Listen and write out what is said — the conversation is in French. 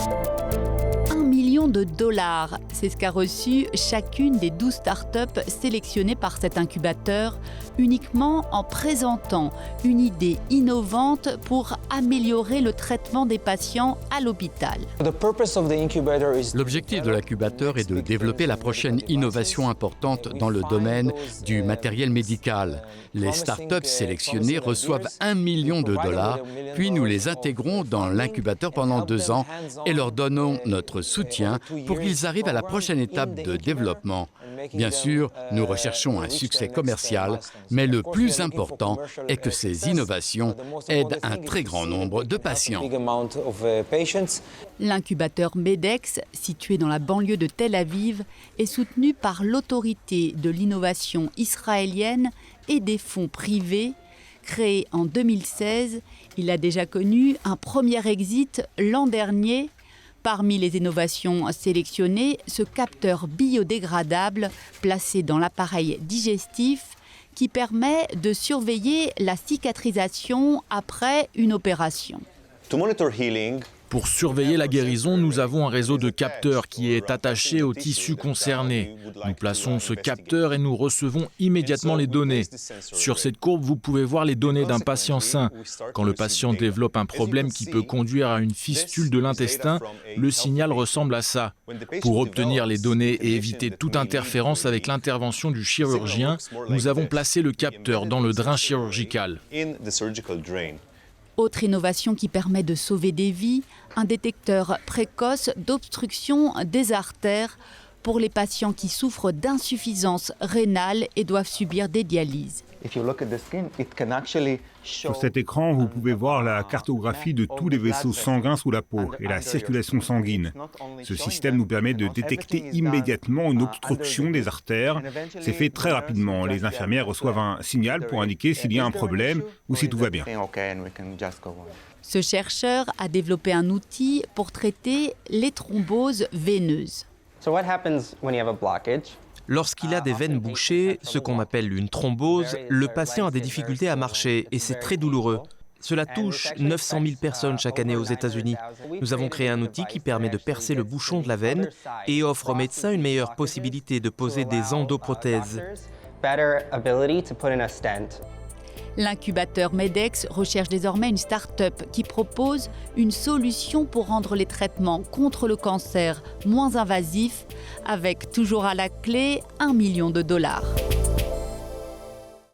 $1 million, c'est ce qu'a reçu chacune des 12 startups sélectionnées par cet incubateur, uniquement en présentant une idée innovante pour améliorer le traitement des patients à l'hôpital. L'objectif de l'incubateur est de développer la prochaine innovation importante dans le domaine du matériel médical. Les startups sélectionnées reçoivent $1 million, puis nous les intégrons dans l'incubateur pendant 2 ans et leur donnons notre soutien pour qu'ils arrivent à la prochaine étape de développement. Bien sûr, nous recherchons un succès commercial, mais le plus important est que ces innovations aident un très grand nombre de patients. L'incubateur MEDEX, situé dans la banlieue de Tel Aviv, est soutenu par l'autorité de l'innovation israélienne et des fonds privés. Créé en 2016, il a déjà connu un premier exit l'an dernier. Parmi les innovations sélectionnées, ce capteur biodégradable placé dans l'appareil digestif qui permet de surveiller la cicatrisation après une opération. Pour surveiller la guérison, nous avons un réseau de capteurs qui est attaché au tissu concerné. Nous plaçons ce capteur et nous recevons immédiatement les données. Sur cette courbe, vous pouvez voir les données d'un patient sain. Quand le patient développe un problème qui peut conduire à une fistule de l'intestin, le signal ressemble à ça. Pour obtenir les données et éviter toute interférence avec l'intervention du chirurgien, nous avons placé le capteur dans le drain chirurgical. Autre innovation qui permet de sauver des vies, un détecteur précoce d'obstruction des artères pour les patients qui souffrent d'insuffisance rénale et doivent subir des dialyses. Sur cet écran, vous pouvez voir la cartographie de tous les vaisseaux sanguins sous la peau et la circulation sanguine. Ce système nous permet de détecter immédiatement une obstruction des artères. C'est fait très rapidement. Les infirmières reçoivent un signal pour indiquer s'il y a un problème ou si tout va bien. Ce chercheur a développé un outil pour traiter les thromboses veineuses. Lorsqu'il a des veines bouchées, ce qu'on appelle une thrombose, le patient a des difficultés à marcher et c'est très douloureux. Cela touche 900 000 personnes chaque année aux États-Unis. Nous avons créé un outil qui permet de percer le bouchon de la veine et offre aux médecins une meilleure possibilité de poser des endoprothèses. L'incubateur MEDEX recherche désormais une start-up qui propose une solution pour rendre les traitements contre le cancer moins invasifs, avec toujours à la clé $1 million.